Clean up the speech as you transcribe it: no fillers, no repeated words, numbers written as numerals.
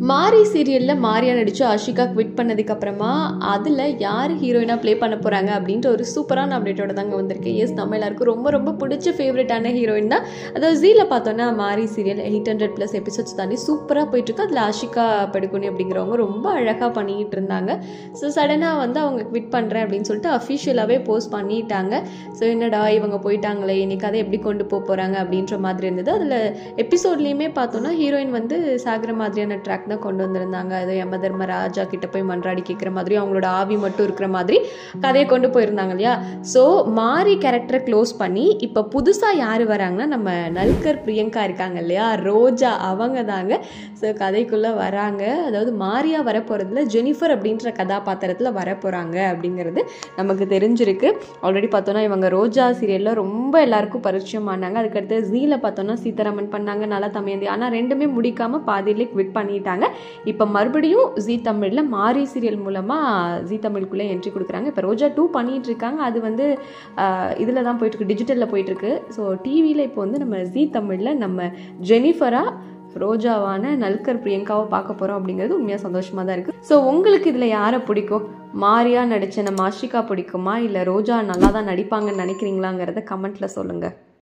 மாரி சீரியலில் மாரியா நடித்து ஆஷிகா குவிட் பண்ணதுக்கப்புறமா அதில் யார் ஹீரோயினாக ப்ளே பண்ண போகிறாங்க அப்படின்ற ஒரு சூப்பரான அப்டேட்டோட தாங்க வந்திருக்கு. எஸ், நம்ம எல்லாருக்கும் ரொம்ப ரொம்ப பிடிச்ச ஃபேவரட்டான ஹீரோயின் தான். அதாவது ஜீல பார்த்தோன்னா மாரி சீரியல் 800+ எபிசோட்ஸ் தாண்டி சூப்பராக போயிட்டுருக்கு. அதில் ஆஷிகா படுகோனி அப்படிங்கிறவங்க ரொம்ப அழகாக பண்ணிக்கிட்டு இருந்தாங்க. ஸோ சடனாக வந்து அவங்க குவிட் பண்ணுறேன் அப்படின்னு சொல்லிட்டு அஃபிஷியலாகவே போஸ்ட் பண்ணிட்டாங்க. ஸோ என்னடா இவங்க போயிட்டாங்களே, இன்னைக்கு அதை எப்படி கொண்டு போகிறாங்க அப்படின்ற மாதிரி இருந்தது. அதில் எபிசோட்லேயுமே பார்த்தோன்னா ஹீரோயின் வந்து சாகிற மாதிரியான ட்ராக் தான் கொண்டு வந்திருந்தாங்க. அது யமதர்ம ராஜா கிட்ட போய் மன்றாடி கேட்குற மாதிரி, அவங்களோட ஆவி மட்டும் இருக்கிற மாதிரி கதையை கொண்டு போயிருந்தாங்க இல்லையா. ஸோ மாரி கேரக்டரை க்ளோஸ் பண்ணி இப்போ புதுசாக யார் வராங்கன்னா நம்ம நல்கர் பிரியங்கா இருக்காங்க இல்லையா, ரோஜா, அவங்க தாங்க ஸோ கதைக்குள்ளே வராங்க. அதாவது மாரியா வரப்போகிறதுல ஜெனிஃபர் அப்படின்ற கதாபாத்திரத்தில் வரப்போகிறாங்க அப்படிங்கிறது நமக்கு தெரிஞ்சிருக்கு. ஆல்ரெடி பார்த்தோன்னா இவங்க ரோஜா சீரியலில் ரொம்ப எல்லாருக்கும் பரிச்சயமானாங்க. அதுக்கடுத்து ஜீல பார்த்தோன்னா சீதாராமன் பண்ணாங்க, நல்லா தமையந்தி. ஆனால் ரெண்டுமே முடிக்காமல் பாதியிலே குவிட் பண்ணிட்டாங்க. இப்போ மறுபடியும் ஜீ தமிழில் மாரி சீரியல் மூலமாக ஜீ தமிழுக்குள்ளே என்ட்ரி கொடுக்குறாங்க. இப்போ ரோஜா 2 பண்ணிட்டு இருக்காங்க. அது வந்து இதில் தான் போயிட்டுருக்கு, டிஜிட்டலில் போயிட்டுருக்கு. ஸோ டிவியில் இப்போ வந்து நம்ம ஜீ தமிழில் நம்ம ஜெனிஃபராக ரோஜாவான நல்கர் பிரியங்காவை பார்க்க போகிறோம் அப்படிங்கிறது உண்மையாக சந்தோஷமாக தான் இருக்குது. ஸோ உங்களுக்கு இதில் யாரை பிடிக்கும்? மாரியா நடித்த நம்ம ஆஷிகா பிடிக்குமா, இல்லை ரோஜா நல்லா தான் நடிப்பாங்கன்னு நினைக்கிறீங்களாங்கிறத கமெண்ட்டில் சொல்லுங்கள்.